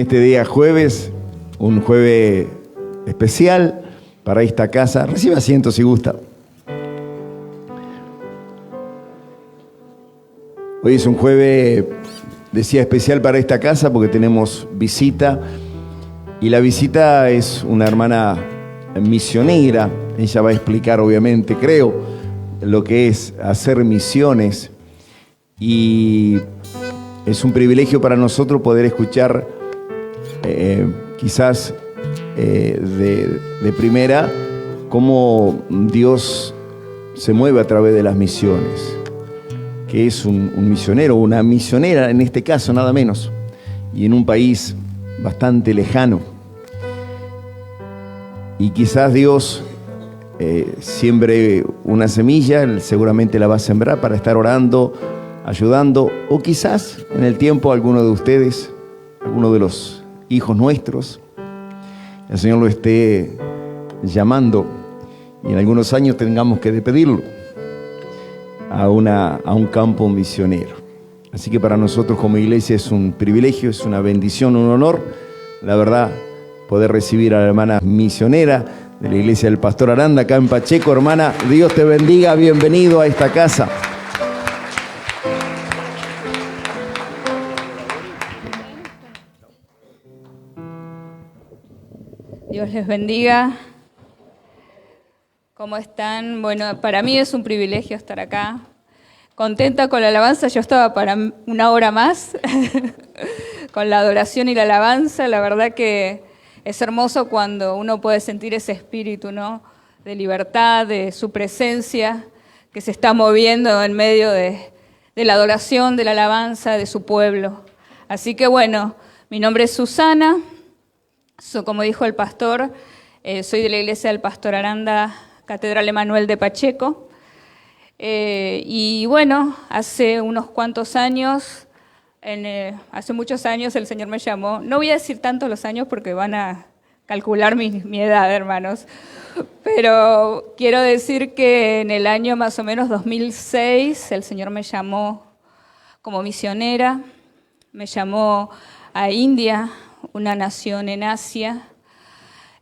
este día jueves, un jueves especial para esta casa. Reciba asiento si gusta. Hoy es un jueves, decía, especial para esta casa porque tenemos visita. Y la visita es una hermana misionera. Ella va a explicar, obviamente, creo, lo que es hacer misiones. Y es un privilegio para nosotros poder escuchar, quizás de primera, cómo Dios se mueve a través de las misiones. Que es un misionero, una misionera en este caso, nada menos. Y en un país bastante lejano. Y quizás Dios siembre una semilla, Él seguramente la va a sembrar para estar orando, ayudando, o quizás en el tiempo alguno de ustedes, alguno de los hijos nuestros, el Señor lo esté llamando y en algunos años tengamos que despedirlo a un campo misionero. Así que para nosotros como iglesia es un privilegio, es una bendición, un honor, la verdad, poder recibir a la hermana misionera de la iglesia del Pastor Aranda acá en Pacheco. Hermana, Dios te bendiga, bienvenido a esta casa. Dios les bendiga. ¿Cómo están? Bueno, para mí es un privilegio estar acá. Contenta con la alabanza, yo estaba para una hora más con la adoración y la alabanza. La verdad que es hermoso cuando uno puede sentir ese espíritu, ¿no?, de libertad, de su presencia, que se está moviendo en medio de la adoración, de la alabanza de su pueblo. Así que bueno, mi nombre es Susana. Como dijo el pastor, soy de la iglesia del Pastor Aranda, Catedral Emanuel de Pacheco. Y bueno, hace unos cuantos años, hace muchos años el Señor me llamó. No voy a decir tanto los años porque van a calcular mi edad, hermanos. Pero quiero decir que en el año más o menos 2006 el Señor me llamó como misionera. Me llamó a India, una nación en Asia,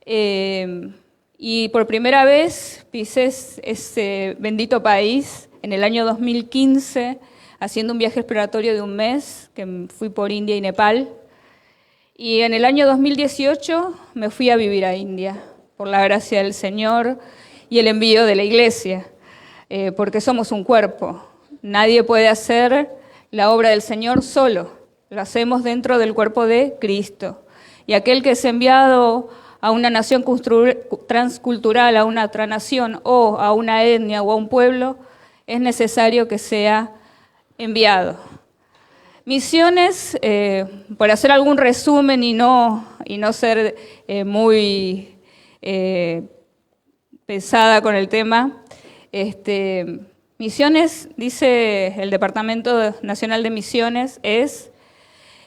y por primera vez pisé ese bendito país en el año 2015, haciendo un viaje exploratorio de un mes, que fui por India y Nepal, y en el año 2018 me fui a vivir a India, por la gracia del Señor y el envío de la iglesia, porque somos un cuerpo, nadie puede hacer la obra del Señor solo. Lo hacemos dentro del cuerpo de Cristo. Y aquel que es enviado a una nación transcultural, a una otra nación, o a una etnia o a un pueblo, es necesario que sea enviado. Misiones, por hacer algún resumen y no ser muy pesada con el tema, misiones, dice el Departamento Nacional de Misiones, es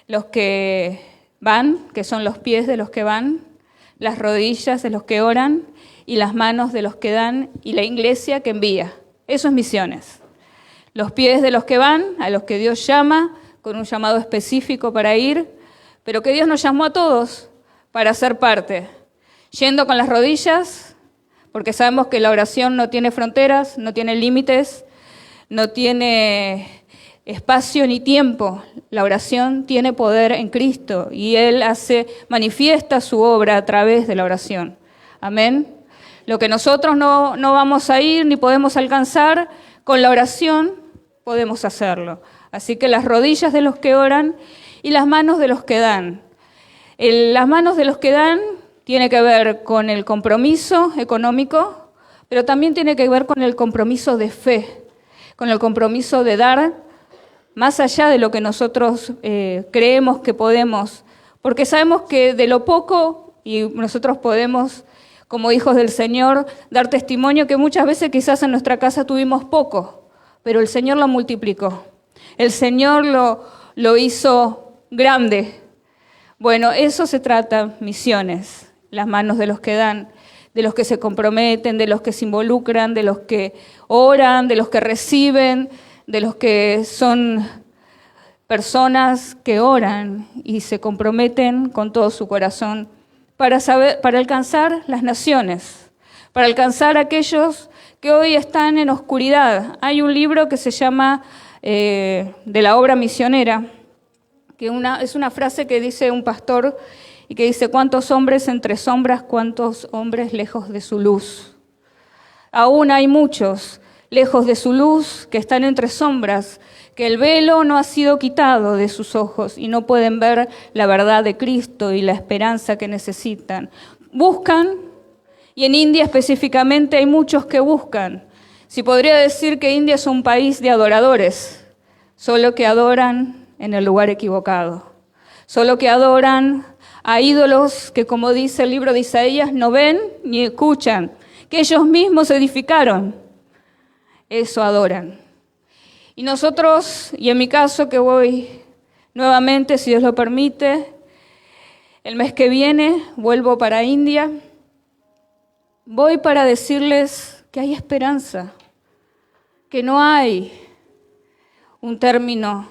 los que van, que son los pies de los que van, las rodillas de los que oran y las manos de los que dan y la iglesia que envía. Eso es misiones. Los pies de los que van, a los que Dios llama, con un llamado específico para ir, pero que Dios nos llamó a todos para ser parte. Yendo con las rodillas, porque sabemos que la oración no tiene fronteras, no tiene límites, no tiene espacio ni tiempo. La oración tiene poder en Cristo y Él manifiesta su obra a través de la oración. Amén. Lo que nosotros no vamos a ir ni podemos alcanzar, con la oración podemos hacerlo. Así que las rodillas de los que oran y las manos de los que dan. Las manos de los que dan tiene que ver con el compromiso económico, pero también tiene que ver con el compromiso de fe, con el compromiso de dar más allá de lo que nosotros creemos que podemos, porque sabemos que de lo poco, y nosotros podemos, como hijos del Señor, dar testimonio que muchas veces quizás en nuestra casa tuvimos poco, pero el Señor lo multiplicó, el Señor lo hizo grande. Bueno, eso se trata, misiones, las manos de los que dan, de los que se comprometen, de los que se involucran, de los que oran, de los que reciben, de los que son personas que oran y se comprometen con todo su corazón para alcanzar las naciones, para alcanzar a aquellos que hoy están en oscuridad. Hay un libro que se llama de la obra misionera, que es una frase que dice un pastor y que dice: ¿cuántos hombres entre sombras, cuántos hombres lejos de su luz? Aún hay muchos lejos de su luz que están entre sombras, que el velo no ha sido quitado de sus ojos y no pueden ver la verdad de Cristo y la esperanza que necesitan. Buscan, y en India específicamente hay muchos que buscan. Si podría decir que India es un país de adoradores, solo que adoran en el lugar equivocado, solo que adoran a ídolos que, como dice el libro de Isaías, no ven ni escuchan, que ellos mismos edificaron. Eso adoran. Y nosotros, y en mi caso que voy nuevamente, si Dios lo permite, el mes que viene vuelvo para India, voy para decirles que hay esperanza, que no hay un término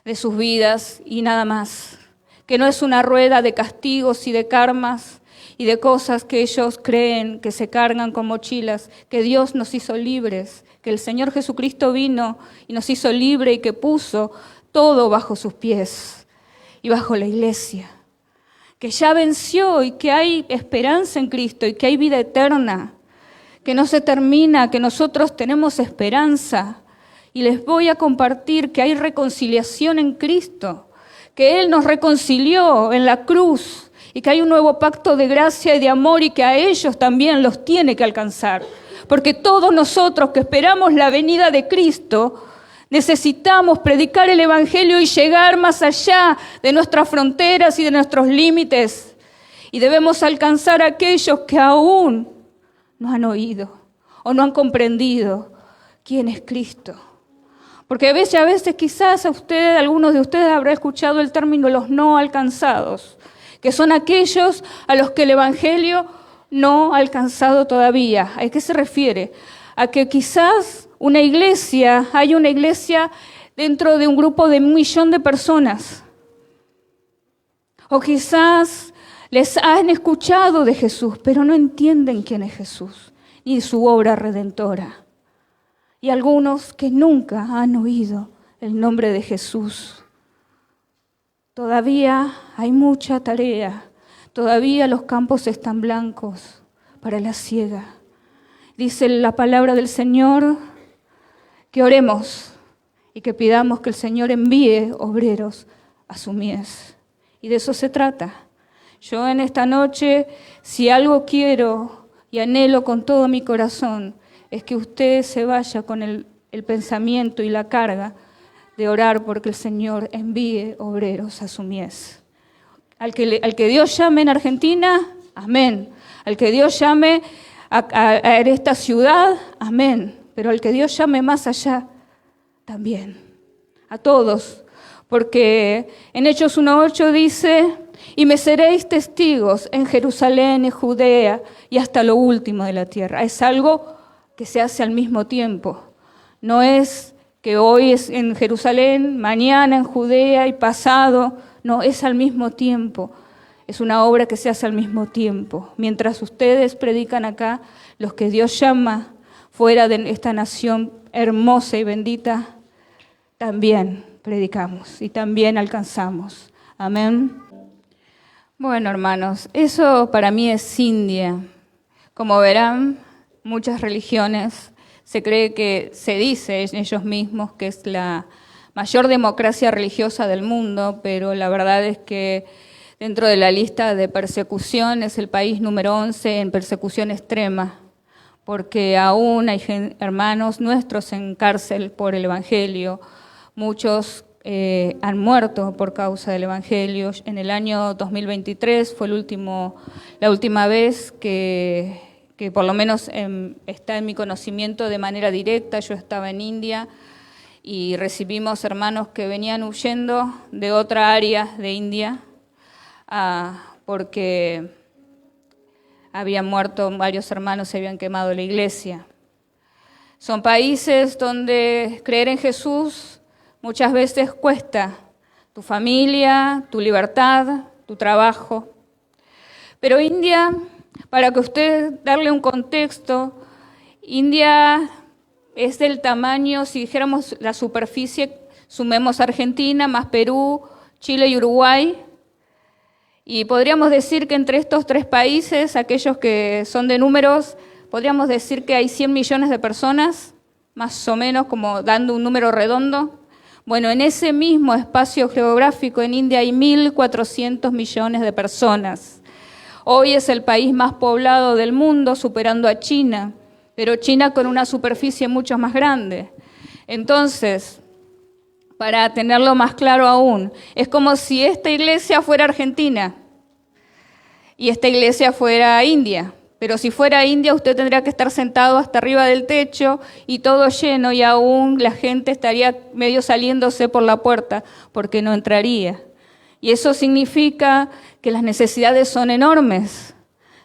de sus vidas y nada más, que no es una rueda de castigos y de karmas y de cosas que ellos creen que se cargan con mochilas, que Dios nos hizo libres, que el Señor Jesucristo vino y nos hizo libres y que puso todo bajo sus pies y bajo la iglesia, que ya venció y que hay esperanza en Cristo y que hay vida eterna, que no se termina, que nosotros tenemos esperanza. Y les voy a compartir que hay reconciliación en Cristo, que Él nos reconcilió en la cruz y que hay un nuevo pacto de gracia y de amor y que a ellos también los tiene que alcanzar. Porque todos nosotros que esperamos la venida de Cristo necesitamos predicar el Evangelio y llegar más allá de nuestras fronteras y de nuestros límites. Y debemos alcanzar a aquellos que aún no han oído o no han comprendido quién es Cristo. Porque a veces quizás algunos de ustedes habrán escuchado el término los no alcanzados, que son aquellos a los que el Evangelio no ha alcanzado todavía. ¿A qué se refiere? A que quizás hay una iglesia dentro de un grupo de 1 millón de personas. O quizás les han escuchado de Jesús, pero no entienden quién es Jesús, ni su obra redentora. Y algunos que nunca han oído el nombre de Jesús. Todavía hay mucha tarea, todavía los campos están blancos para la siega. Dice la palabra del Señor que oremos y que pidamos que el Señor envíe obreros a su mies. Y de eso se trata. Yo en esta noche, si algo quiero y anhelo con todo mi corazón, es que usted se vaya con el pensamiento y la carga de orar porque el Señor envíe obreros a su mies. Al que Dios llame en Argentina, amén. Al que Dios llame a esta ciudad, amén. Pero al que Dios llame más allá, también. A todos. Porque en Hechos 1:8 dice: y me seréis testigos en Jerusalén, en Judea y hasta lo último de la tierra. Es algo que se hace al mismo tiempo. No es que hoy es en Jerusalén, mañana en Judea y pasado. No, es al mismo tiempo. Es una obra que se hace al mismo tiempo. Mientras ustedes predican acá, los que Dios llama fuera de esta nación hermosa y bendita, también predicamos y también alcanzamos. Amén. Bueno, hermanos, eso para mí es India. Como verán, muchas religiones se dice ellos mismos que es la mayor democracia religiosa del mundo, pero la verdad es que dentro de la lista de persecución es el país número 11 en persecución extrema, porque aún hay hermanos nuestros en cárcel por el Evangelio, muchos han muerto por causa del Evangelio. En el año 2023 fue la última vez que por lo menos está en mi conocimiento de manera directa. Yo estaba en India y recibimos hermanos que venían huyendo de otra área de India porque habían muerto varios hermanos, se habían quemado la iglesia. Son países donde creer en Jesús muchas veces cuesta tu familia, tu libertad, tu trabajo. Pero India, para que usted darle un contexto, India es del tamaño, si dijéramos la superficie, sumemos Argentina, más Perú, Chile y Uruguay. Y podríamos decir que entre estos tres países, aquellos que son de números, podríamos decir que hay 100 millones de personas, más o menos como dando un número redondo. Bueno, en ese mismo espacio geográfico en India hay 1.400 millones de personas. Hoy es el país más poblado del mundo, superando a China, pero China con una superficie mucho más grande. Entonces, para tenerlo más claro aún, es como si esta iglesia fuera Argentina y esta iglesia fuera India. Pero si fuera India, usted tendría que estar sentado hasta arriba del techo y todo lleno, y aún la gente estaría medio saliéndose por la puerta porque no entraría. Y eso significa que las necesidades son enormes.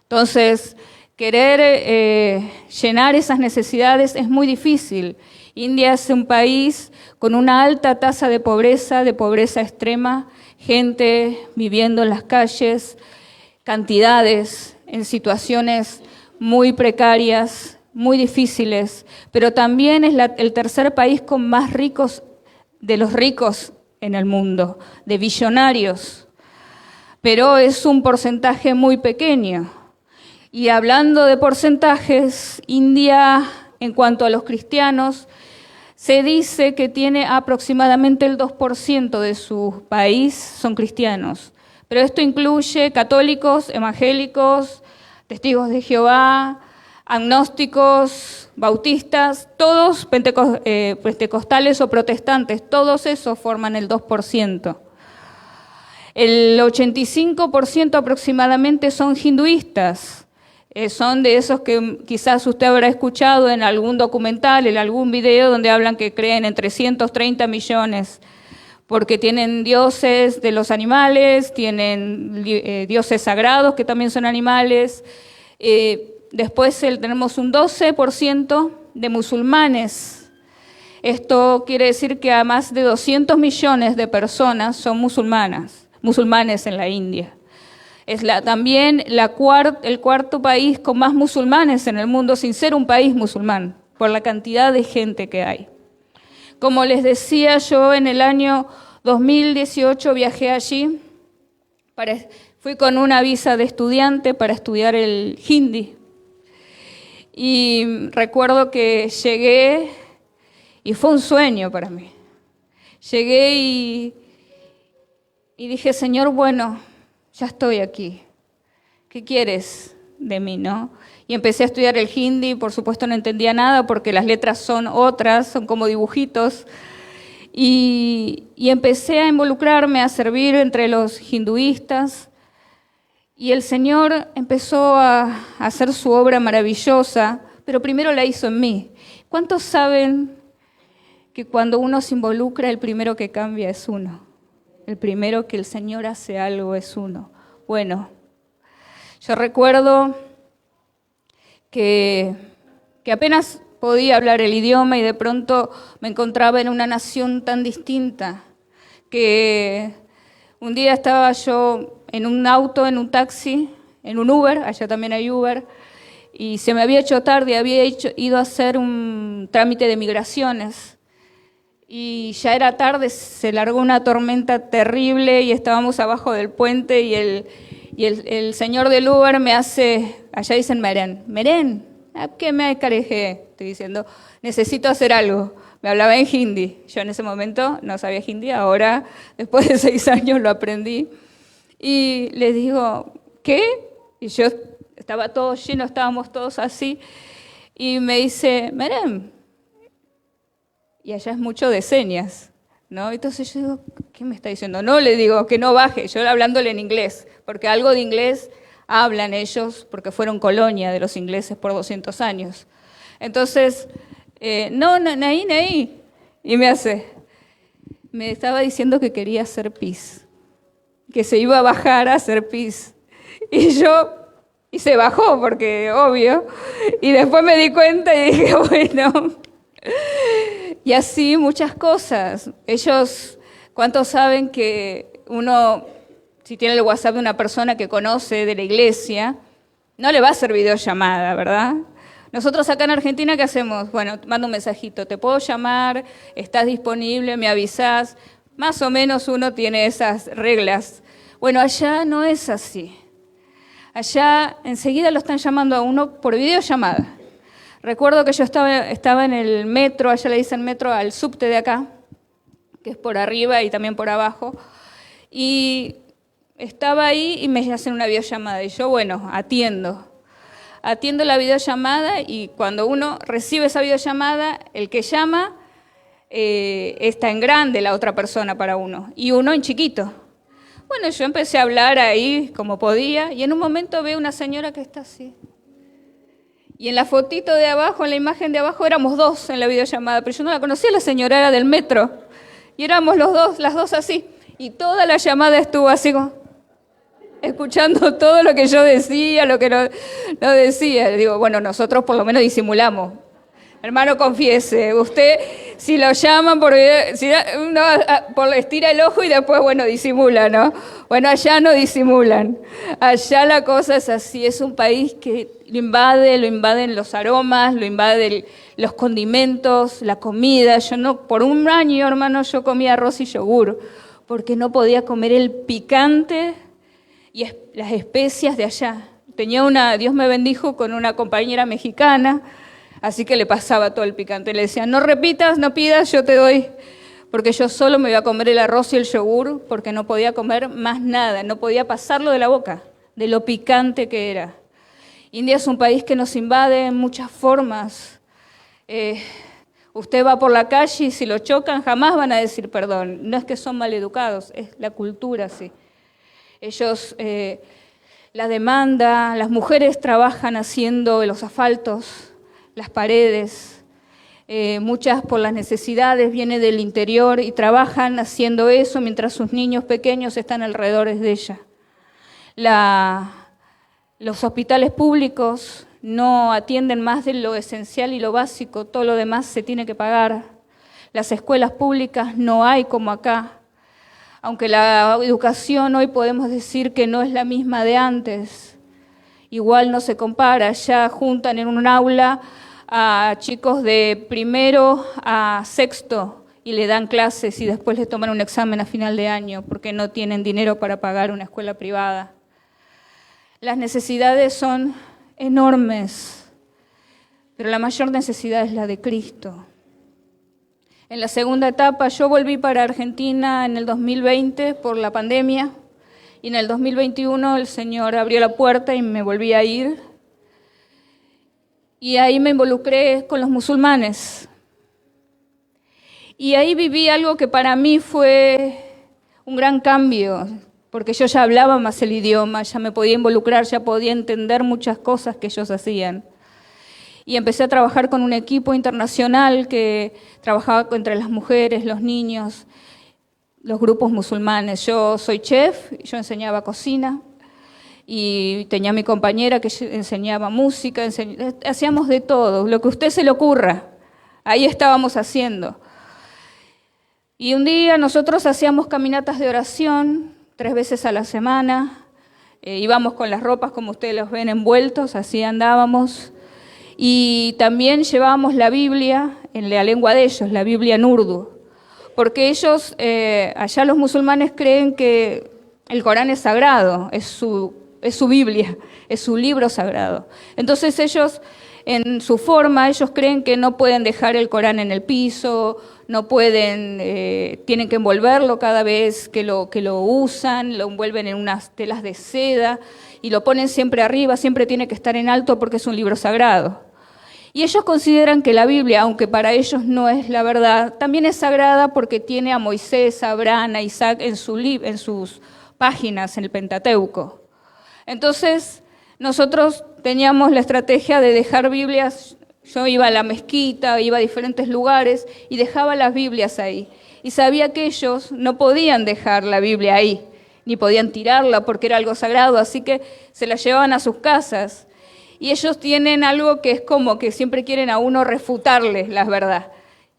Entonces, querer llenar esas necesidades es muy difícil. India es un país con una alta tasa de pobreza extrema, gente viviendo en las calles, cantidades en situaciones muy precarias, muy difíciles, pero también es el tercer país con más ricos de los ricos en el mundo, de billonarios, pero es un porcentaje muy pequeño. Y hablando de porcentajes, India, en cuanto a los cristianos, se dice que tiene aproximadamente el 2% de su país son cristianos. Pero esto incluye católicos, evangélicos, testigos de Jehová, agnósticos, bautistas, todos pentecostales o protestantes, todos esos forman el 2%. El 85% aproximadamente son hinduistas. Son de esos que quizás usted habrá escuchado en algún documental, en algún video donde hablan que creen en 330 millones, porque tienen dioses de los animales, tienen dioses sagrados que también son animales. Después tenemos un 12% de musulmanes. Esto quiere decir que a más de 200 millones de personas son musulmanes en la India. Es también el cuarto país con más musulmanes en el mundo, sin ser un país musulmán, por la cantidad de gente que hay. Como les decía, yo en el año 2018 viajé allí, fui con una visa de estudiante para estudiar el hindi. Y recuerdo que llegué y fue un sueño para mí. Llegué y dije, Señor, bueno, ya estoy aquí. ¿Qué quieres de mí, no? Y empecé a estudiar el hindi, por supuesto no entendía nada porque las letras son otras, son como dibujitos. Y empecé a involucrarme, a servir entre los hinduistas. Y el Señor empezó a hacer su obra maravillosa, pero primero la hizo en mí. ¿Cuántos saben que cuando uno se involucra, el primero que cambia es uno? El primero que el Señor hace algo es uno. Bueno, yo recuerdo que apenas podía hablar el idioma y de pronto me encontraba en una nación tan distinta que un día estaba yo en un auto, en un taxi, en un Uber, allá también hay Uber, y se me había hecho tarde, había ido a hacer un trámite de migraciones y ya era tarde, se largó una tormenta terrible y estábamos abajo del puente y el señor del Uber me hace, allá dicen meren, ¿qué me carejé? Estoy diciendo, necesito hacer algo. Me hablaba en hindi. Yo en ese momento no sabía hindi, ahora después de 6 años lo aprendí. Y les digo, ¿qué? Y yo estaba todo lleno, estábamos todos así. Y me dice, meren. Y allá es mucho de señas, ¿no? Entonces yo digo, ¿qué me está diciendo? No, le digo que no baje, yo hablándole en inglés, porque algo de inglés hablan ellos, porque fueron colonia de los ingleses por 200 años. Entonces, no, naí. Y me estaba diciendo que quería hacer pis, que se iba a bajar a hacer pis. Y se bajó, porque obvio. Y después me di cuenta y dije, bueno, Y así muchas cosas. Ellos, ¿cuántos saben que uno, si tiene el WhatsApp de una persona que conoce de la iglesia, no le va a hacer videollamada, ¿verdad? Nosotros acá en Argentina, ¿qué hacemos? Bueno, mando un mensajito, ¿te puedo llamar? ¿Estás disponible? ¿Me avisás? Más o menos uno tiene esas reglas. Bueno, allá no es así. Allá enseguida lo están llamando a uno por videollamada. Recuerdo que yo estaba en el metro, allá le dicen metro al subte de acá, que es por arriba y también por abajo, y estaba ahí y me hacen una videollamada. Y yo, bueno, atiendo la videollamada, y cuando uno recibe esa videollamada, el que llama está en grande la otra persona para uno, y uno en chiquito. Bueno, yo empecé a hablar ahí como podía, y en un momento veo una señora que está así. Y en la fotito de abajo, en la imagen de abajo, éramos dos en la videollamada, pero yo no la conocía, la señora era del metro. Y éramos las dos así. Y toda la llamada estuvo así, escuchando todo lo que yo decía, lo que no decía. Digo, bueno, nosotros por lo menos disimulamos. Hermano, confiese, usted, si lo llaman, uno estira el ojo y después, bueno, disimula, ¿no? Bueno, allá no disimulan. Allá la cosa es así, es un país que lo invaden los aromas, lo invaden los condimentos, la comida. Por un año, hermano, yo comía arroz y yogur, porque no podía comer el picante y las especias de allá. Dios me bendijo con una compañera mexicana, así que le pasaba todo el picante. Le decía, no repitas, no pidas, yo te doy. Porque yo solo me iba a comer el arroz y el yogur, porque no podía comer más nada, no podía pasarlo de la boca, de lo picante que era. India es un país que nos invade en muchas formas. Usted va por la calle y si lo chocan jamás van a decir perdón. No es que son maleducados, es la cultura, sí. Ellos, la demanda, las mujeres trabajan haciendo los asfaltos, las paredes, muchas por las necesidades vienen del interior y trabajan haciendo eso mientras sus niños pequeños están alrededor de ella. Los hospitales públicos no atienden más de lo esencial y lo básico, todo lo demás se tiene que pagar. Las escuelas públicas no hay como acá, aunque la educación hoy podemos decir que no es la misma de antes. Igual no se compara, ya juntan en un aula a chicos de primero a sexto y le dan clases y después les toman un examen a final de año porque no tienen dinero para pagar una escuela privada. Las necesidades son enormes, pero la mayor necesidad es la de Cristo. En la segunda etapa yo volví para Argentina en el 2020 por la pandemia y en el 2021 el Señor abrió la puerta y me volví a ir. Y ahí me involucré con los musulmanes. Y ahí viví algo que para mí fue un gran cambio, porque yo ya hablaba más el idioma, ya me podía involucrar, ya podía entender muchas cosas que ellos hacían. Y empecé a trabajar con un equipo internacional que trabajaba entre las mujeres, los niños, los grupos musulmanes. Yo soy chef, yo enseñaba cocina. Y tenía mi compañera que enseñaba música, hacíamos de todo, lo que a usted se le ocurra, ahí estábamos haciendo. Y un día nosotros hacíamos caminatas de oración 3 veces a la semana, íbamos con las ropas como ustedes los ven envueltos, así andábamos, y también llevábamos la Biblia en la lengua de ellos, la Biblia en urdu, porque ellos, allá los musulmanes creen que el Corán es sagrado, es su Biblia, es su libro sagrado. Entonces ellos, en su forma, ellos creen que no pueden dejar el Corán en el piso, no pueden, tienen que envolverlo cada vez que lo usan, lo envuelven en unas telas de seda y lo ponen siempre arriba, siempre tiene que estar en alto porque es un libro sagrado. Y ellos consideran que la Biblia, aunque para ellos no es la verdad, también es sagrada porque tiene a Moisés, a Abraham, a Isaac en sus páginas en el Pentateuco. Entonces, nosotros teníamos la estrategia de dejar Biblias. Yo iba a la mezquita, iba a diferentes lugares y dejaba las Biblias ahí. Y sabía que ellos no podían dejar la Biblia ahí, ni podían tirarla porque era algo sagrado, así que se la llevaban a sus casas. Y ellos tienen algo que es como que siempre quieren a uno refutarles la verdad.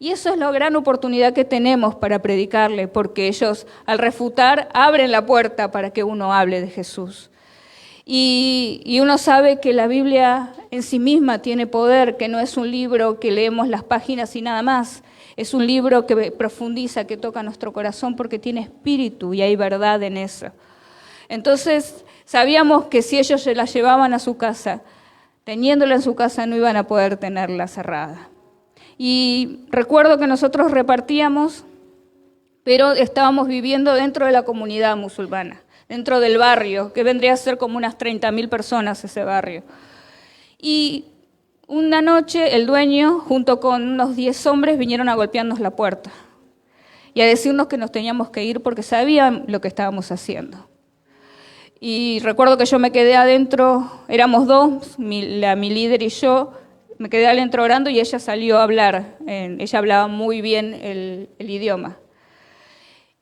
Y eso es la gran oportunidad que tenemos para predicarle, porque ellos al refutar abren la puerta para que uno hable de Jesús. Y uno sabe que la Biblia en sí misma tiene poder, que no es un libro que leemos las páginas y nada más. Es un libro que profundiza, que toca nuestro corazón porque tiene espíritu y hay verdad en eso. Entonces sabíamos que si ellos se la llevaban a su casa, teniéndola en su casa no iban a poder tenerla cerrada. Y recuerdo que nosotros repartíamos, pero estábamos viviendo dentro de la comunidad musulmana, dentro del barrio, que vendría a ser como unas 30.000 personas ese barrio. Y una noche el dueño, junto con unos 10 hombres, vinieron a golpearnos la puerta y a decirnos que nos teníamos que ir porque sabían lo que estábamos haciendo. Y recuerdo que yo me quedé adentro, éramos dos, mi líder y yo, me quedé adentro orando y ella salió a hablar. Ella hablaba muy bien el idioma.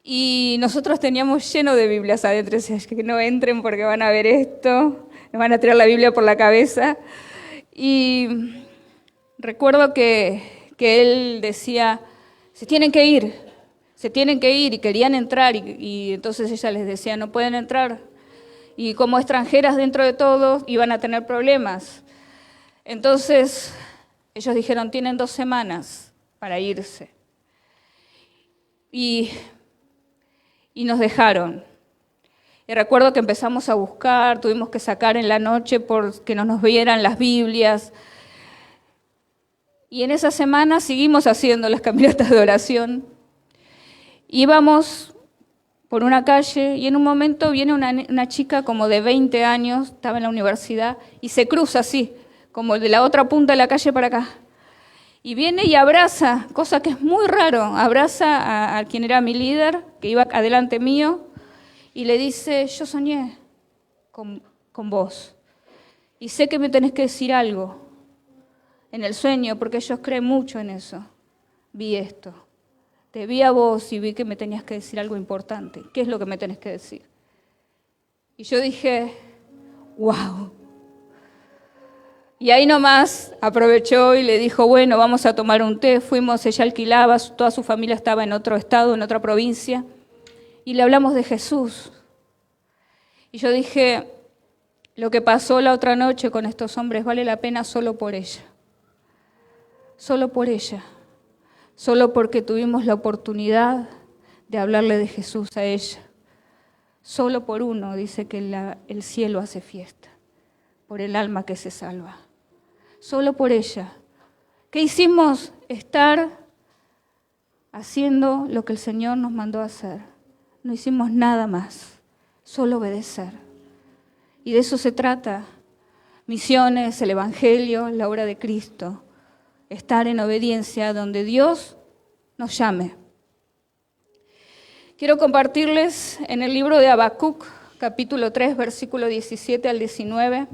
Y nosotros teníamos lleno de Biblias adentro, decía, que no entren porque van a ver esto, nos van a tirar la Biblia por la cabeza. Y recuerdo que él decía, se tienen que ir, y querían entrar, y entonces ella les decía, no pueden entrar. Y como extranjeras dentro de todo iban a tener problemas. Entonces ellos dijeron, tienen 2 semanas para irse. Y nos dejaron. Y recuerdo que empezamos a buscar, tuvimos que sacar en la noche porque no nos vieran las Biblias. Y en esa semana seguimos haciendo las caminatas de oración. Íbamos por una calle y en un momento viene una chica como de 20 años, estaba en la universidad, y se cruza así, como de la otra punta de la calle para acá. Y viene y abraza, cosa que es muy raro, abraza a quien era mi líder, que iba adelante mío, y le dice, yo soñé con vos, y sé que me tenés que decir algo en el sueño, porque ellos creen mucho en eso. Vi esto, te vi a vos y vi que me tenías que decir algo importante. ¿Qué es lo que me tenés que decir? Y yo dije, wow. Y ahí nomás aprovechó y le dijo, bueno, vamos a tomar un té. Fuimos, ella alquilaba, toda su familia estaba en otro estado, en otra provincia, y le hablamos de Jesús. Y yo dije, lo que pasó la otra noche con estos hombres vale la pena solo por ella. Solo por ella. Solo porque tuvimos la oportunidad de hablarle de Jesús a ella. Solo por uno dice que el cielo hace fiesta, por el alma que se salva. Solo por ella. ¿Qué hicimos? Estar haciendo lo que el Señor nos mandó a hacer. No hicimos nada más, solo obedecer. Y de eso se trata. Misiones, el Evangelio, la obra de Cristo. Estar en obediencia donde Dios nos llame. Quiero compartirles en el libro de Habacuc, capítulo 3, versículo 17 al 19.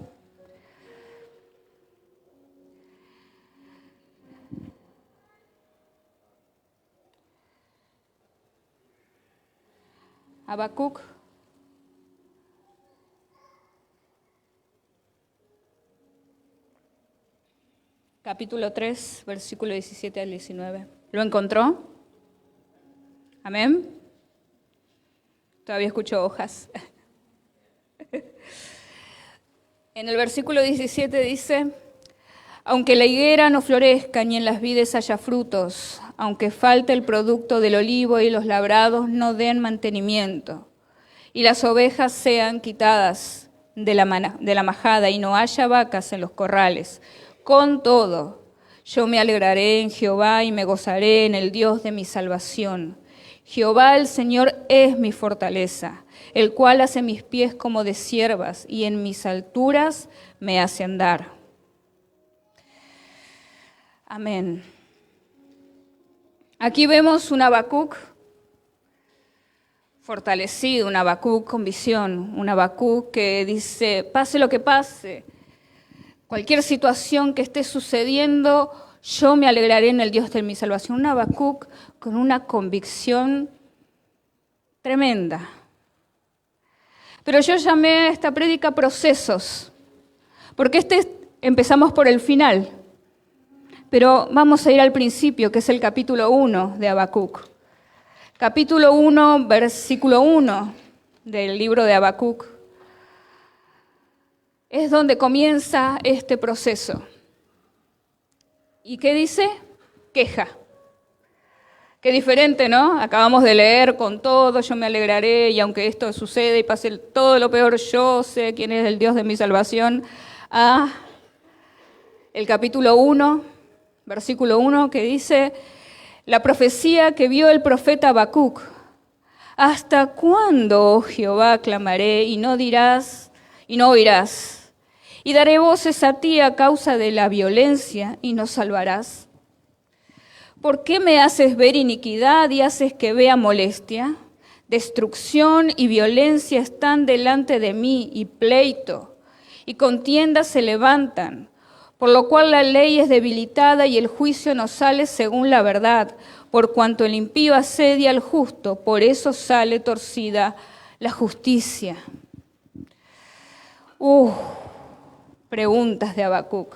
Habacuc, capítulo 3, versículo 17 al 19. ¿Lo encontró? Amén. Todavía escucho hojas. En el versículo 17 dice, aunque la higuera no florezca ni en las vides haya frutos, aunque falte el producto del olivo y los labrados no den mantenimiento, y las ovejas sean quitadas de la majada y no haya vacas en los corrales, con todo, yo me alegraré en Jehová y me gozaré en el Dios de mi salvación. Jehová el Señor es mi fortaleza, el cual hace mis pies como de ciervas y en mis alturas me hace andar. Amén. Aquí vemos un Habacuc fortalecido, un Habacuc con visión, un Habacuc que dice, pase lo que pase, cualquier situación que esté sucediendo, yo me alegraré en el Dios de mi salvación. Un Habacuc con una convicción tremenda. Pero yo llamé a esta prédica procesos, porque empezamos por el final. Pero vamos a ir al principio, que es el capítulo 1 de Habacuc. Capítulo 1, versículo 1 del libro de Habacuc. Es donde comienza este proceso. ¿Y qué dice? Queja. Qué diferente, ¿no? Acabamos de leer con todo, yo me alegraré y aunque esto suceda y pase todo lo peor, yo sé quién es el Dios de mi salvación. El capítulo 1, versículo 1, que dice, la profecía que vio el profeta Habacuc. ¿Hasta cuándo, oh Jehová, clamaré y no dirás y no oirás? Y daré voces a ti a causa de la violencia y no salvarás. ¿Por qué me haces ver iniquidad y haces que vea molestia? Destrucción y violencia están delante de mí y pleito, y contiendas se levantan, por lo cual la ley es debilitada y el juicio no sale según la verdad, por cuanto el impío asedia al justo, por eso sale torcida la justicia. Preguntas de Habacuc.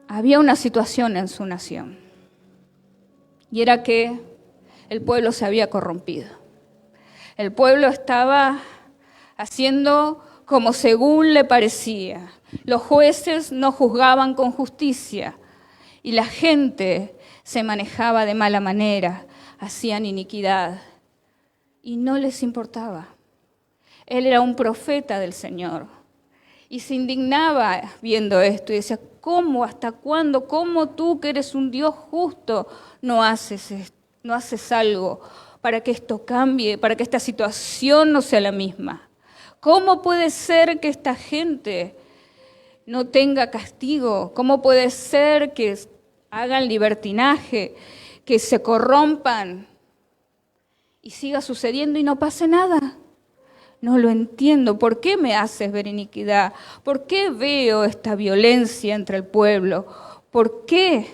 Había una situación en su nación, y era que el pueblo se había corrompido. El pueblo estaba haciendo como según le parecía. Los jueces no juzgaban con justicia, y la gente se manejaba de mala manera, hacían iniquidad, y no les importaba. Él era un profeta del Señor, y se indignaba viendo esto, y decía, ¿cómo? ¿Hasta cuándo? ¿Cómo tú, que eres un Dios justo, no haces algo para que esto cambie, para que esta situación no sea la misma? ¿Cómo puede ser que esta gente no tenga castigo? ¿Cómo puede ser que hagan libertinaje, que se corrompan y siga sucediendo y no pase nada? No lo entiendo. ¿Por qué me haces ver iniquidad? ¿Por qué veo esta violencia entre el pueblo? ¿Por qué?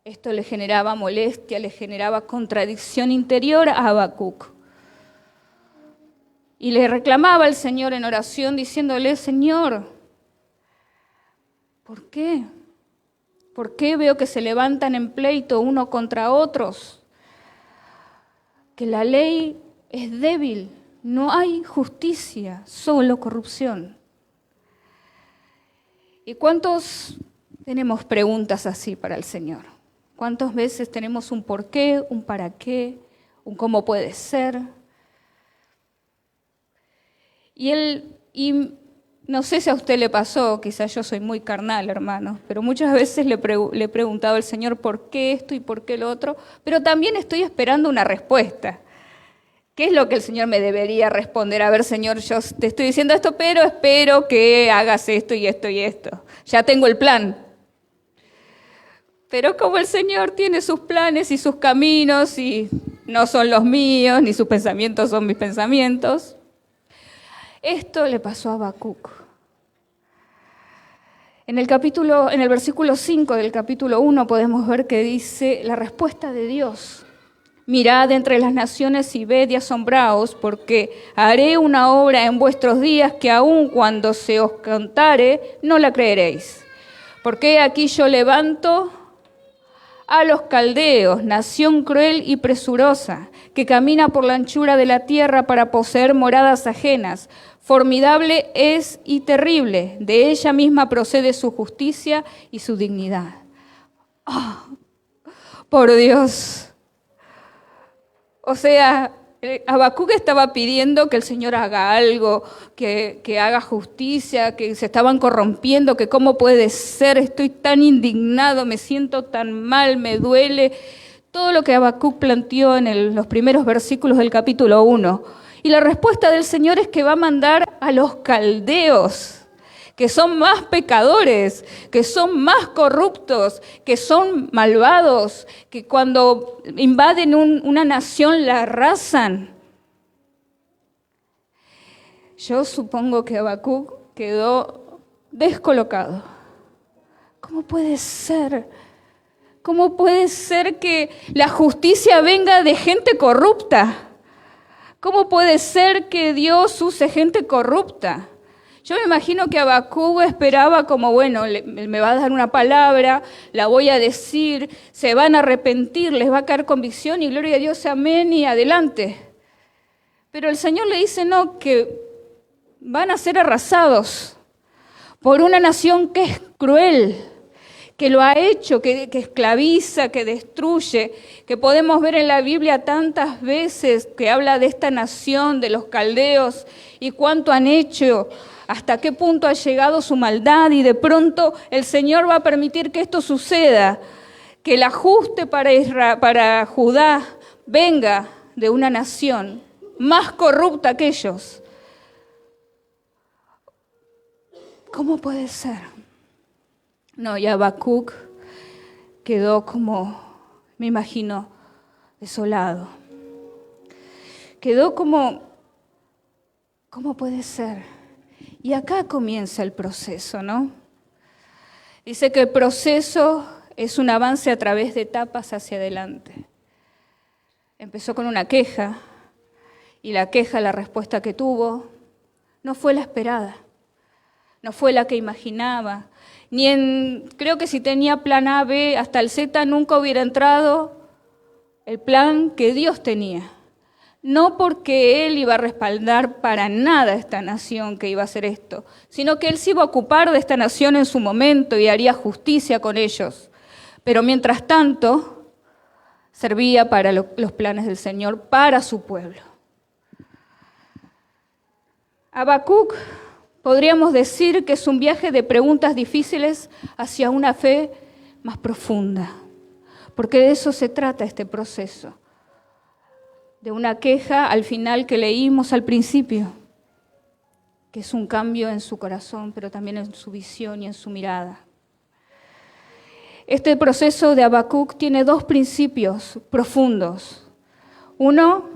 Esto le generaba molestia, le generaba contradicción interior a Habacuc. Y le reclamaba al Señor en oración diciéndole, Señor, ¿por qué? ¿Por qué veo que se levantan en pleito uno contra otros? Que la ley es débil, no hay justicia, solo corrupción. ¿Y cuántos tenemos preguntas así para el Señor? ¿Cuántas veces tenemos un por qué, un para qué, un cómo puede ser? Y no sé si a usted le pasó, quizás yo soy muy carnal, hermano, pero muchas veces le he preguntado al Señor por qué esto y por qué lo otro, pero también estoy esperando una respuesta. ¿Qué es lo que el Señor me debería responder? A ver, Señor, yo te estoy diciendo esto, pero espero que hagas esto y esto y esto. Ya tengo el plan. Pero como el Señor tiene sus planes y sus caminos y no son los míos, ni sus pensamientos son mis pensamientos, esto le pasó a Habacuc. En el versículo 5 del capítulo 1 podemos ver que dice la respuesta de Dios. Mirad entre las naciones y ved y asombraos, porque haré una obra en vuestros días que aun cuando se os contare, no la creeréis. Porque aquí yo levanto a los caldeos, nación cruel y presurosa, que camina por la anchura de la tierra para poseer moradas ajenas. Formidable es y terrible, de ella misma procede su justicia y su dignidad. Por Dios. O sea, Habacuc estaba pidiendo que el Señor haga algo, que haga justicia, que se estaban corrompiendo, que cómo puede ser, estoy tan indignado, me siento tan mal, me duele. Todo lo que Habacuc planteó en los primeros versículos del capítulo 1. Y la respuesta del Señor es que va a mandar a los caldeos, que son más pecadores, que son más corruptos, que son malvados, que cuando invaden una nación la arrasan. Yo supongo que Habacuc quedó descolocado. ¿Cómo puede ser? ¿Cómo puede ser que la justicia venga de gente corrupta? ¿Cómo puede ser que Dios use gente corrupta? Yo me imagino que Habacuc esperaba como, bueno, me va a dar una palabra, la voy a decir, se van a arrepentir, les va a caer convicción y gloria a Dios, amén y adelante. Pero el Señor le dice, no, que van a ser arrasados por una nación que es cruel, que lo ha hecho, que esclaviza, que destruye, que podemos ver en la Biblia tantas veces que habla de esta nación, de los caldeos, y cuánto han hecho, hasta qué punto ha llegado su maldad, y de pronto el Señor va a permitir que esto suceda, que el ajuste para Judá venga de una nación más corrupta que ellos. ¿Cómo puede ser? No, y Habacuc quedó como, me imagino, desolado. Quedó como, ¿cómo puede ser? Y acá comienza el proceso, ¿no? Dice que el proceso es un avance a través de etapas hacia adelante. Empezó con una queja, y la queja, la respuesta que tuvo, no fue la esperada, no fue la que imaginaba. Creo que si tenía plan A, B, hasta el Z nunca hubiera entrado el plan que Dios tenía. No porque Él iba a respaldar para nada a esta nación que iba a hacer esto, sino que Él se iba a ocupar de esta nación en su momento y haría justicia con ellos. Pero mientras tanto, servía para los planes del Señor, para su pueblo. Habacuc, podríamos decir que es un viaje de preguntas difíciles hacia una fe más profunda, porque de eso se trata este proceso, de una queja al final que leímos al principio, que es un cambio en su corazón, pero también en su visión y en su mirada. Este proceso de Habacuc tiene dos principios profundos. Uno,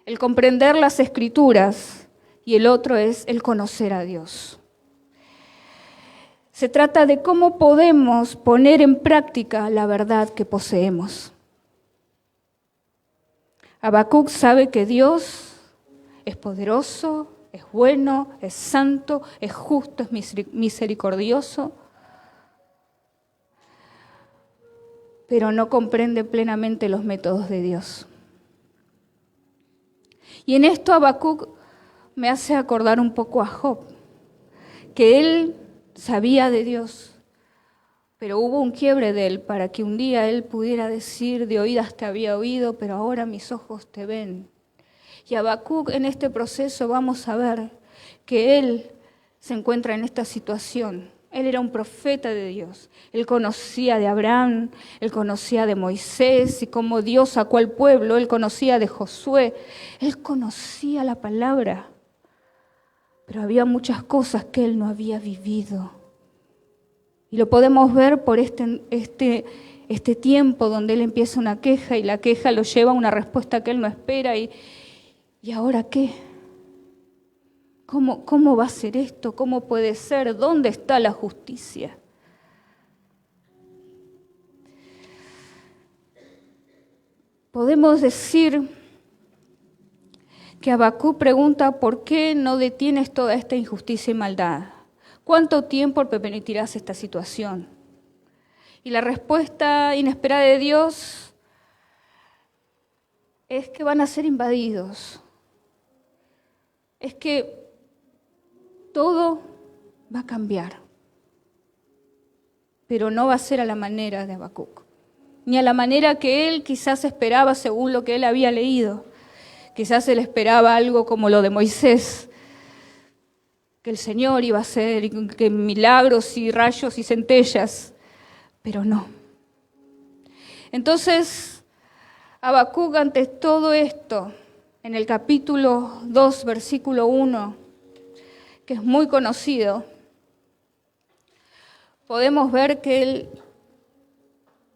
el comprender las Escrituras, y el otro es el conocer a Dios. Se trata de cómo podemos poner en práctica la verdad que poseemos. Habacuc sabe que Dios es poderoso, es bueno, es santo, es justo, es misericordioso, pero no comprende plenamente los métodos de Dios. Y en esto Habacuc me hace acordar un poco a Job, que él sabía de Dios, pero hubo un quiebre de él para que un día él pudiera decir, de oídas te había oído, pero ahora mis ojos te ven. Y Habacuc en este proceso vamos a ver que él se encuentra en esta situación. Él era un profeta de Dios, él conocía de Abraham, él conocía de Moisés y cómo Dios sacó al pueblo, él conocía de Josué, él conocía la palabra. Pero había muchas cosas que él no había vivido. Y lo podemos ver por este tiempo donde él empieza una queja y la queja lo lleva a una respuesta que él no espera. ¿Y ahora qué? ¿Cómo va a ser esto? ¿Cómo puede ser? ¿Dónde está la justicia? Podemos decir que Habacuc pregunta, ¿por qué no detienes toda esta injusticia y maldad? ¿Cuánto tiempo permitirás esta situación? Y la respuesta inesperada de Dios es que van a ser invadidos. Es que todo va a cambiar, pero no va a ser a la manera de Habacuc, ni a la manera que él quizás esperaba según lo que él había leído. Quizás él esperaba algo como lo de Moisés, que el Señor iba a hacer, que milagros y rayos y centellas, pero no. Entonces, Habacuc, ante todo esto, en el capítulo 2, versículo 1, que es muy conocido, podemos ver que él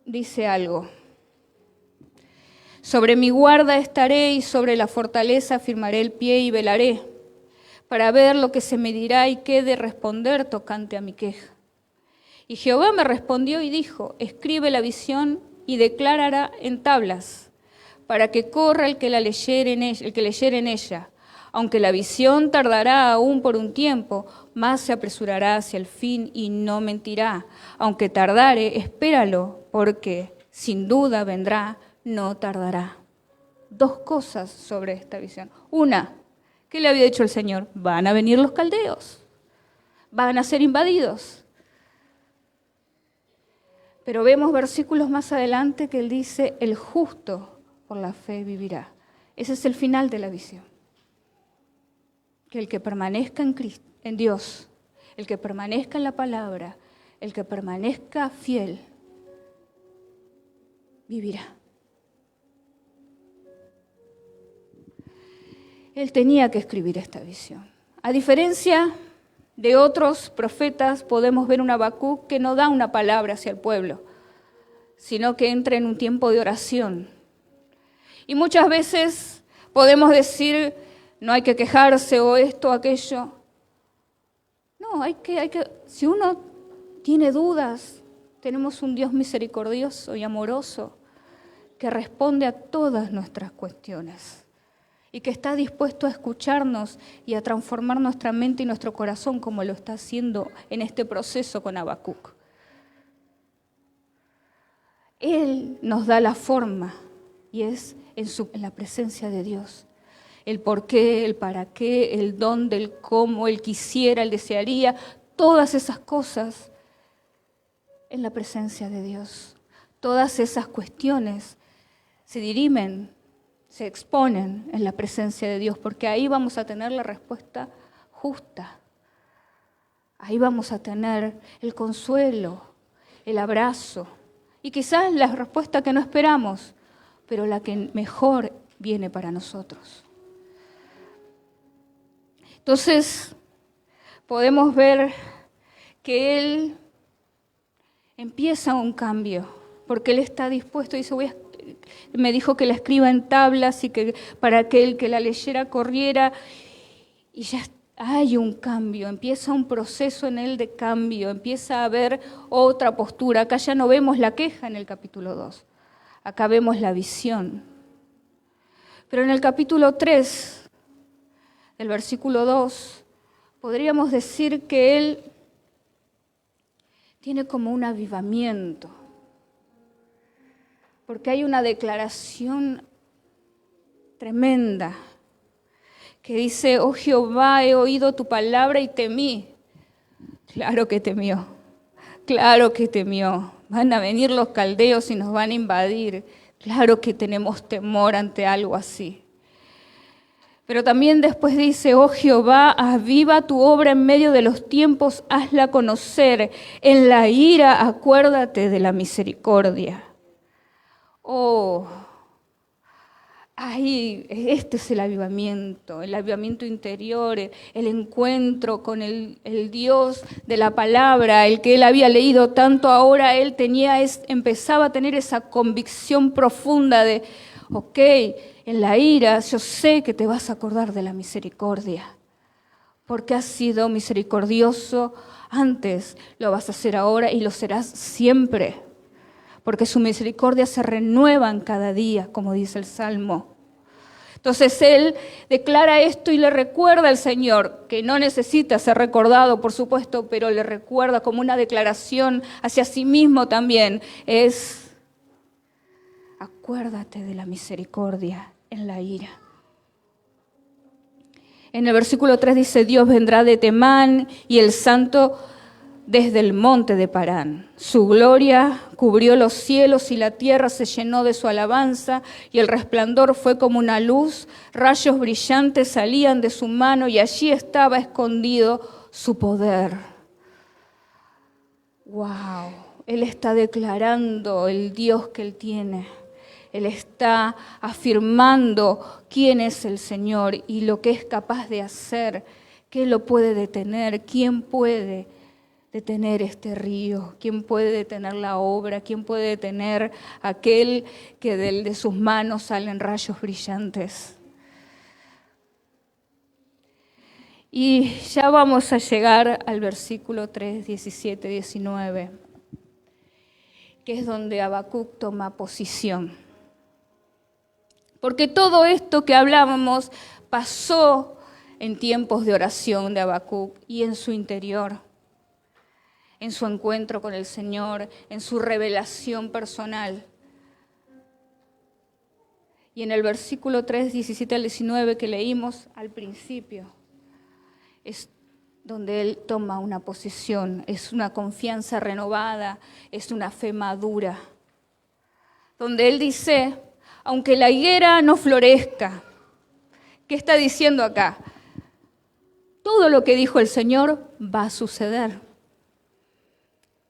dice algo. Sobre mi guarda estaré y sobre la fortaleza firmaré el pie y velaré, para ver lo que se me dirá y qué de responder tocante a mi queja. Y Jehová me respondió y dijo, escribe la visión y declárala en tablas, para que corra el que leyere en ella. Aunque la visión tardará aún por un tiempo, más se apresurará hacia el fin y no mentirá. Aunque tardare, espéralo, porque sin duda vendrá, no tardará. Dos cosas sobre esta visión. Una, ¿qué le había dicho el Señor? Van a venir los caldeos, van a ser invadidos. Pero vemos versículos más adelante que él dice, el justo por la fe vivirá. Ese es el final de la visión. Que el que permanezca en Cristo, en Dios, el que permanezca en la palabra, el que permanezca fiel, vivirá. Él tenía que escribir esta visión. A diferencia de otros profetas, podemos ver un Habacuc que no da una palabra hacia el pueblo, sino que entra en un tiempo de oración. Y muchas veces podemos decir, no hay que quejarse o esto o aquello. No, hay que, si uno tiene dudas, tenemos un Dios misericordioso y amoroso que responde a todas nuestras cuestiones y que está dispuesto a escucharnos y a transformar nuestra mente y nuestro corazón como lo está haciendo en este proceso con Habacuc. Él nos da la forma y es en la presencia de Dios. El por qué, el para qué, el dónde, el cómo, el quisiera, el desearía, todas esas cosas en la presencia de Dios. Todas esas cuestiones se dirimen, se exponen en la presencia de Dios, porque ahí vamos a tener la respuesta justa. Ahí vamos a tener el consuelo, el abrazo y quizás la respuesta que no esperamos, pero la que mejor viene para nosotros. Entonces, podemos ver que Él empieza un cambio, porque Él está dispuesto, dice, me dijo que la escriba en tablas y que para que el que la leyera corriera, y ya hay un cambio, empieza un proceso en Él de cambio, empieza a haber otra postura. Acá ya no vemos la queja en el capítulo 2, acá vemos la visión. Pero en el capítulo 3, del versículo 2, podríamos decir que Él tiene como un avivamiento, porque hay una declaración tremenda que dice, oh Jehová, he oído tu palabra y temí. Claro que temió, claro que temió. Van a venir los caldeos y nos van a invadir. Claro que tenemos temor ante algo así. Pero también después dice, oh Jehová, aviva tu obra en medio de los tiempos, hazla conocer. En la ira acuérdate de la misericordia. Oh, ahí, este es el avivamiento interior, el encuentro con el Dios de la palabra, el que él había leído tanto. Ahora él empezaba a tener esa convicción profunda de, ok, en la ira yo sé que te vas a acordar de la misericordia, porque has sido misericordioso antes, lo vas a hacer ahora y lo serás siempre. Porque su misericordia se renuevan cada día, como dice el Salmo. Entonces él declara esto y le recuerda al Señor, que no necesita ser recordado, por supuesto, pero le recuerda como una declaración hacia sí mismo también. Es, acuérdate de la misericordia en la ira. En el versículo 3 dice, Dios vendrá de Temán y el santo desde el monte de Parán. Su gloria cubrió los cielos y la tierra se llenó de su alabanza y el resplandor fue como una luz, rayos brillantes salían de su mano y allí estaba escondido su poder. ¡Wow! Él está declarando el Dios que él tiene. Él está afirmando quién es el Señor y lo que es capaz de hacer, qué lo puede detener, quién puede detener este río, quién puede detener la obra, quién puede detener aquel que de sus manos salen rayos brillantes. Y ya vamos a llegar al versículo 3, 17, 19, que es donde Habacuc toma posición. Porque todo esto que hablábamos pasó en tiempos de oración de Habacuc y en su interior, en su encuentro con el Señor, en su revelación personal. Y en el versículo 3, 17 al 19 que leímos al principio, es donde él toma una posición, es una confianza renovada, es una fe madura. Donde él dice, aunque la higuera no florezca, ¿qué está diciendo acá? Todo lo que dijo el Señor va a suceder.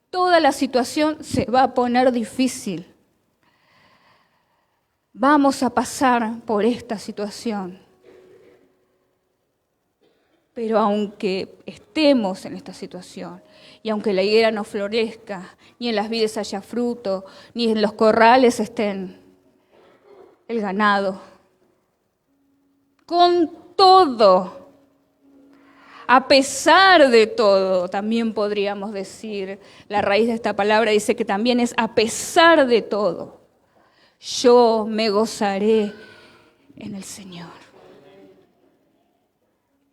Toda la situación se va a poner difícil. Vamos a pasar por esta situación. Pero aunque estemos en esta situación, y aunque la higuera no florezca, ni en las vides haya fruto, ni en los corrales estén el ganado, con todo, a pesar de todo, también podríamos decir, la raíz de esta palabra dice que también es a pesar de todo, yo me gozaré en el Señor.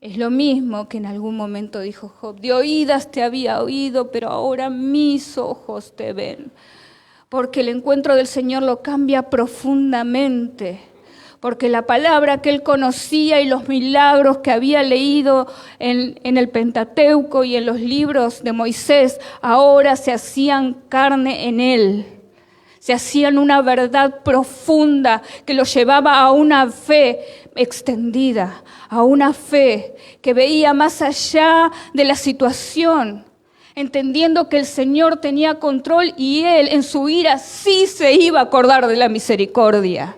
Es lo mismo que en algún momento dijo Job, de oídas te había oído, pero ahora mis ojos te ven. Porque el encuentro del Señor lo cambia profundamente. Porque la palabra que él conocía y los milagros que había leído en el Pentateuco y en los libros de Moisés, ahora se hacían carne en él. Se hacían una verdad profunda que lo llevaba a una fe extendida, a una fe que veía más allá de la situación, entendiendo que el Señor tenía control y él en su ira sí se iba a acordar de la misericordia.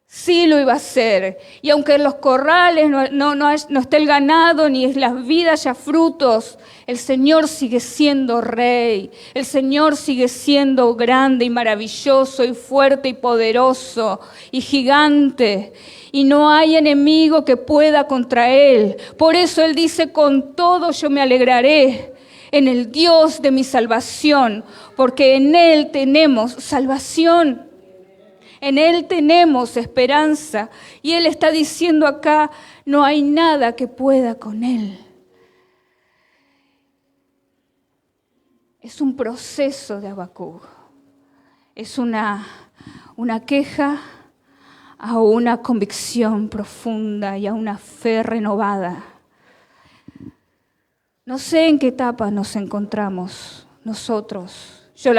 Sí lo iba a hacer. Y aunque en los corrales no esté el ganado ni en las vidas haya frutos, el Señor sigue siendo rey. El Señor sigue siendo grande y maravilloso y fuerte y poderoso y gigante. Y no hay enemigo que pueda contra él. Por eso él dice, con todo yo me alegraré en el Dios de mi salvación, porque en él tenemos salvación. En él tenemos esperanza. Y él está diciendo acá, no hay nada que pueda con él. Es un proceso de Habacuc. Es una queja a una convicción profunda y a una fe renovada. No sé en qué etapa nos encontramos nosotros. Yo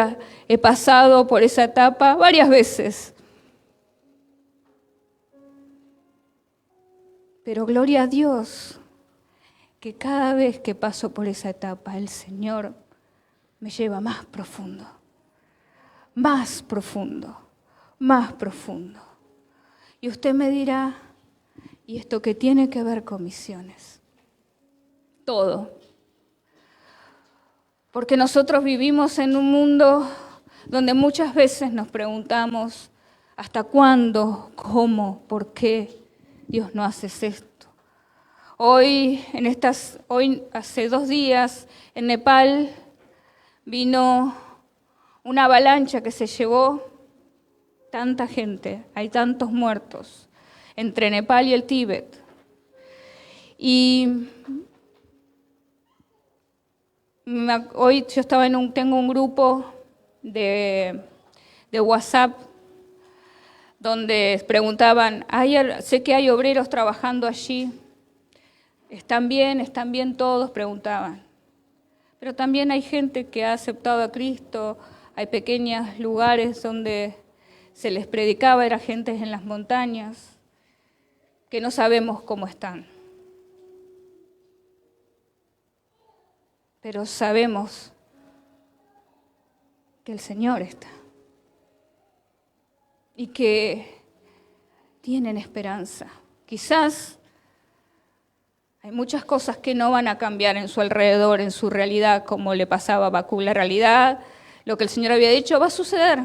he pasado por esa etapa varias veces. Pero gloria a Dios, que cada vez que paso por esa etapa, el Señor me lleva más profundo, más profundo, más profundo. Y usted me dirá, ¿y esto qué tiene que ver con misiones? Todo. Porque nosotros vivimos en un mundo donde muchas veces nos preguntamos, ¿hasta cuándo? ¿Cómo? ¿Por qué? Dios, no haces esto. Hoy, hace 2 días, en Nepal, vino una avalancha que se llevó tanta gente, hay tantos muertos, entre Nepal y el Tíbet. Y hoy yo estaba tengo un grupo de WhatsApp donde preguntaban, sé que hay obreros trabajando allí, ¿están bien todos? Preguntaban. Pero también hay gente que ha aceptado a Cristo, hay pequeños lugares donde se les predicaba, era gente en las montañas, que no sabemos cómo están. Pero sabemos que el Señor está. Y que tienen esperanza. Quizás hay muchas cosas que no van a cambiar en su alrededor, en su realidad, como le pasaba a Habacuc. La realidad, lo que el Señor había dicho, va a suceder.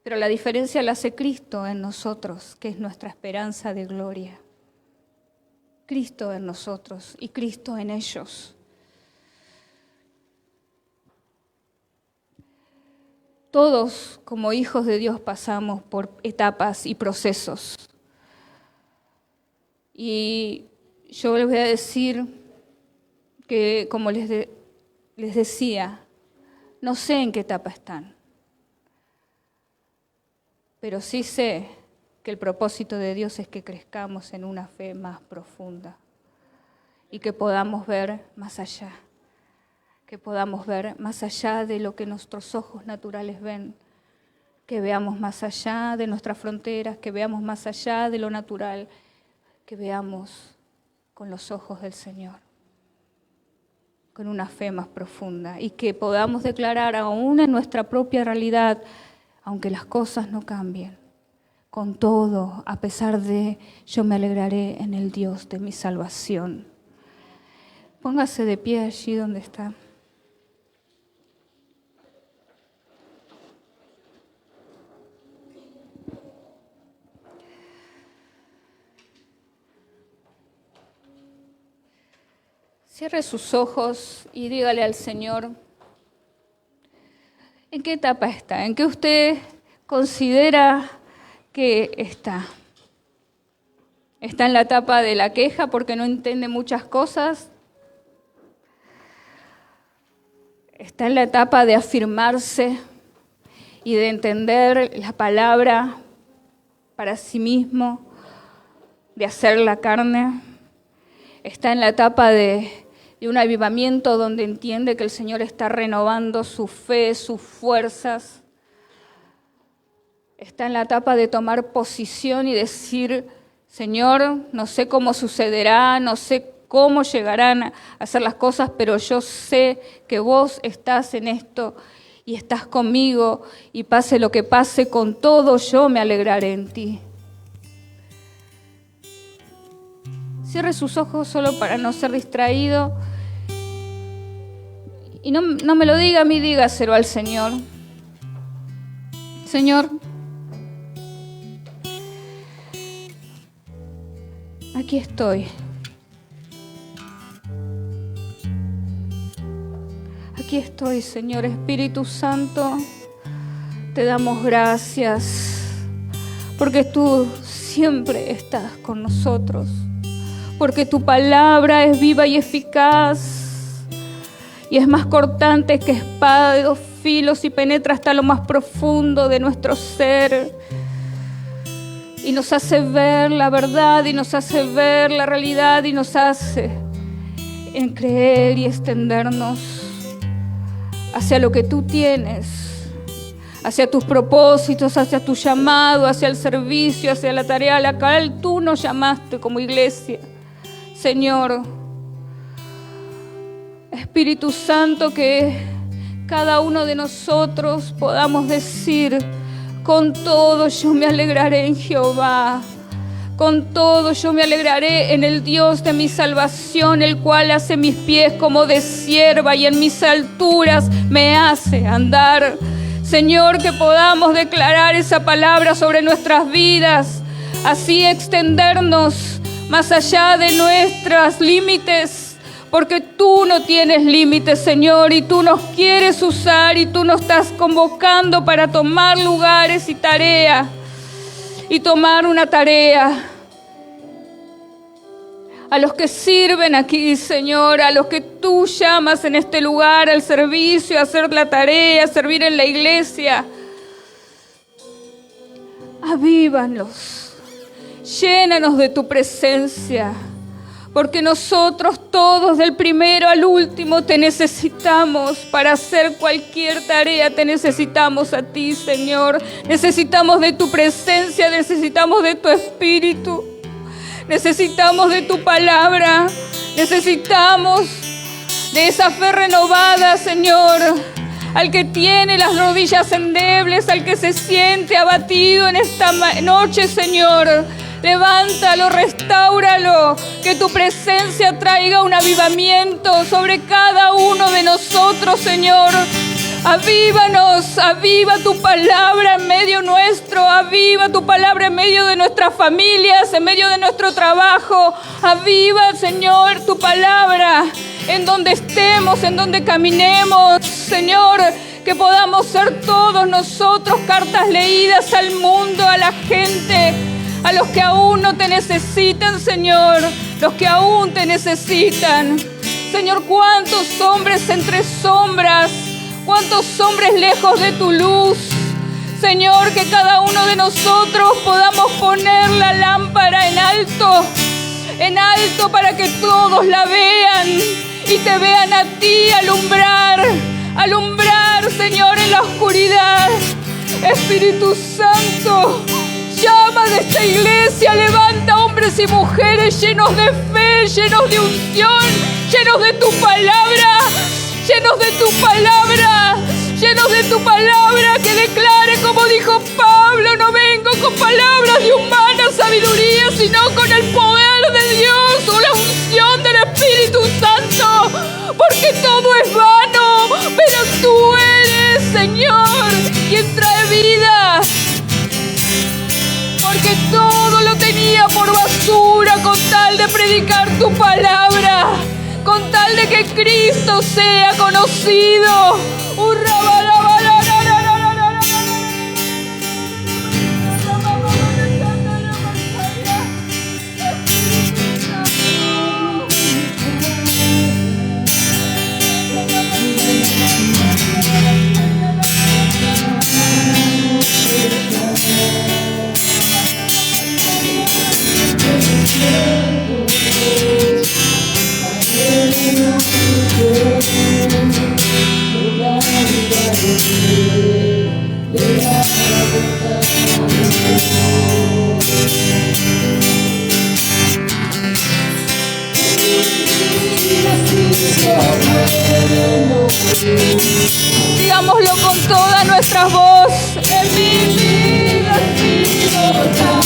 Pero la diferencia la hace Cristo en nosotros, que es nuestra esperanza de gloria. Cristo en nosotros y Cristo en ellos. Todos como hijos de Dios pasamos por etapas y procesos. Y yo les voy a decir que, como les decía, no sé en qué etapa están, pero sí sé que el propósito de Dios es que crezcamos en una fe más profunda y que podamos ver más allá, que podamos ver más allá de lo que nuestros ojos naturales ven, que veamos más allá de nuestras fronteras, que veamos más allá de lo natural, que veamos con los ojos del Señor, con una fe más profunda y que podamos declarar aún en nuestra propia realidad, aunque las cosas no cambien, con todo, a pesar de, yo me alegraré en el Dios de mi salvación. Póngase de pie allí donde está. Cierre sus ojos y dígale al Señor, ¿en qué etapa está? ¿En qué usted considera que está? ¿Está en la etapa de la queja porque no entiende muchas cosas? ¿Está en la etapa de afirmarse y de entender la palabra para sí mismo, de hacer la carne? ¿Está en la etapa de un avivamiento donde entiende que el Señor está renovando su fe, sus fuerzas? Está en la etapa de tomar posición y decir, Señor, no sé cómo sucederá, no sé cómo llegarán a hacer las cosas, pero yo sé que vos estás en esto y estás conmigo, y pase lo que pase, con todo yo me alegraré en ti. Cierre sus ojos solo para no ser distraído. Y no me lo diga a mí, dígaselo al Señor. Señor, aquí estoy. Aquí estoy, Señor. Espíritu Santo, te damos gracias porque tú siempre estás con nosotros, porque tu palabra es viva y eficaz y es más cortante que espada de dos filos y penetra hasta lo más profundo de nuestro ser y nos hace ver la verdad y nos hace ver la realidad y nos hace en creer y extendernos hacia lo que tú tienes, hacia tus propósitos, hacia tu llamado, hacia el servicio, hacia la tarea a la cual tú nos llamaste como iglesia. Señor, Espíritu Santo, que cada uno de nosotros podamos decir, con todo yo me alegraré en Jehová, con todo yo me alegraré en el Dios de mi salvación, el cual hace mis pies como de cierva y en mis alturas me hace andar. Señor, que podamos declarar esa palabra sobre nuestras vidas, así extendernos más allá de nuestros límites, porque tú no tienes límites, Señor, y tú nos quieres usar y tú nos estás convocando para tomar lugares y tarea, y tomar una tarea. A los que sirven aquí, Señor, a los que tú llamas en este lugar al servicio, a hacer la tarea, a servir en la iglesia, avívanos, llénanos de tu presencia, porque nosotros todos, del primero al último, te necesitamos para hacer cualquier tarea. Te necesitamos a ti, Señor. Necesitamos de tu presencia, necesitamos de tu espíritu, necesitamos de tu palabra, necesitamos de esa fe renovada, Señor. Al que tiene las rodillas endebles, al que se siente abatido en esta noche, Señor, levántalo, restáuralo, que tu presencia traiga un avivamiento sobre cada uno de nosotros, Señor. Avívanos, aviva tu palabra en medio nuestro, aviva tu palabra en medio de nuestras familias, en medio de nuestro trabajo. Aviva, Señor, tu palabra en donde estemos, en donde caminemos, Señor. que podamos ser todos nosotros cartas leídas al mundo, a la gente, a los que aún no te necesitan, Señor, los que aún te necesitan. Señor, cuántos hombres entre sombras, cuántos hombres lejos de tu luz. Señor, que cada uno de nosotros podamos poner la lámpara en alto para que todos la vean y te vean a ti alumbrar, Señor, en la oscuridad. Espíritu Santo, llama de esta iglesia, levanta hombres y mujeres llenos de fe, llenos de unción, llenos de tu palabra, que declare, como dijo Pablo, no vengo con palabras de humana sabiduría, sino con el poder de Dios o la unción del Espíritu Santo, porque todo es vano, pero tú eres, Señor, quien trae vida. Porque todo lo tenía por basura con tal de predicar tu palabra, con tal de que Cristo sea conocido. Digámoslo con toda nuestra voz. En mi vida has sido tan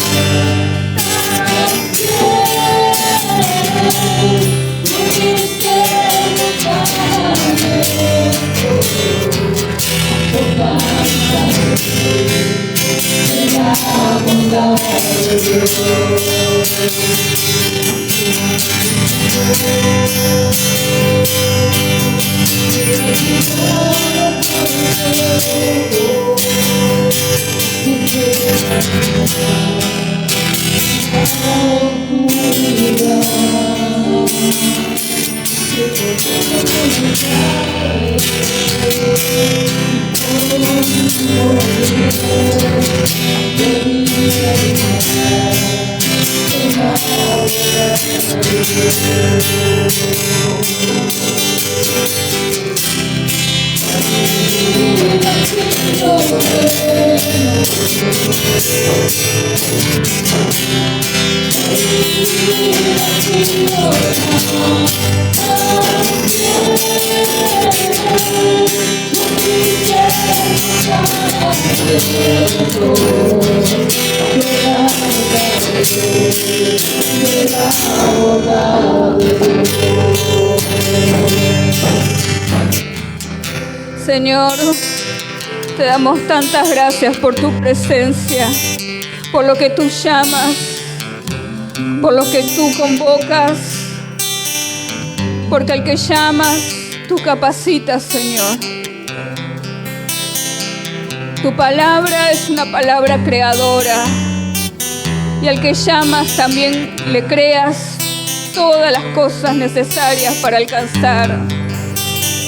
Señor, te damos tantas gracias por tu presencia, por lo que tú llamas, por lo que tú convocas, porque al que llamas, tú capacitas, Señor. Tu palabra es una palabra creadora, y al que llamas también le creas todas las cosas necesarias para alcanzar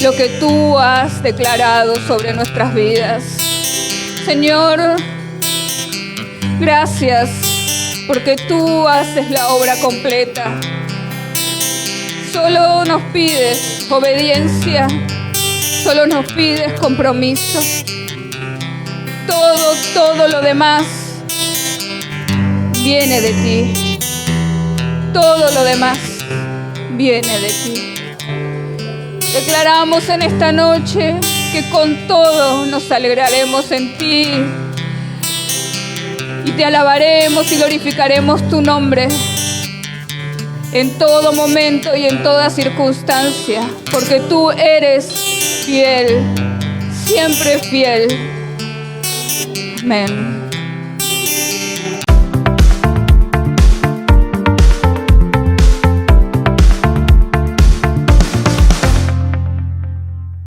lo que tú has declarado sobre nuestras vidas. Señor, gracias porque tú haces la obra completa. Solo nos pides obediencia, solo nos pides compromiso. Todo lo demás viene de ti. Todo lo demás viene de ti. Declaramos en esta noche que con todo nos alegraremos en ti y te alabaremos y glorificaremos tu nombre en todo momento y en toda circunstancia, porque tú eres fiel, siempre fiel. Amén.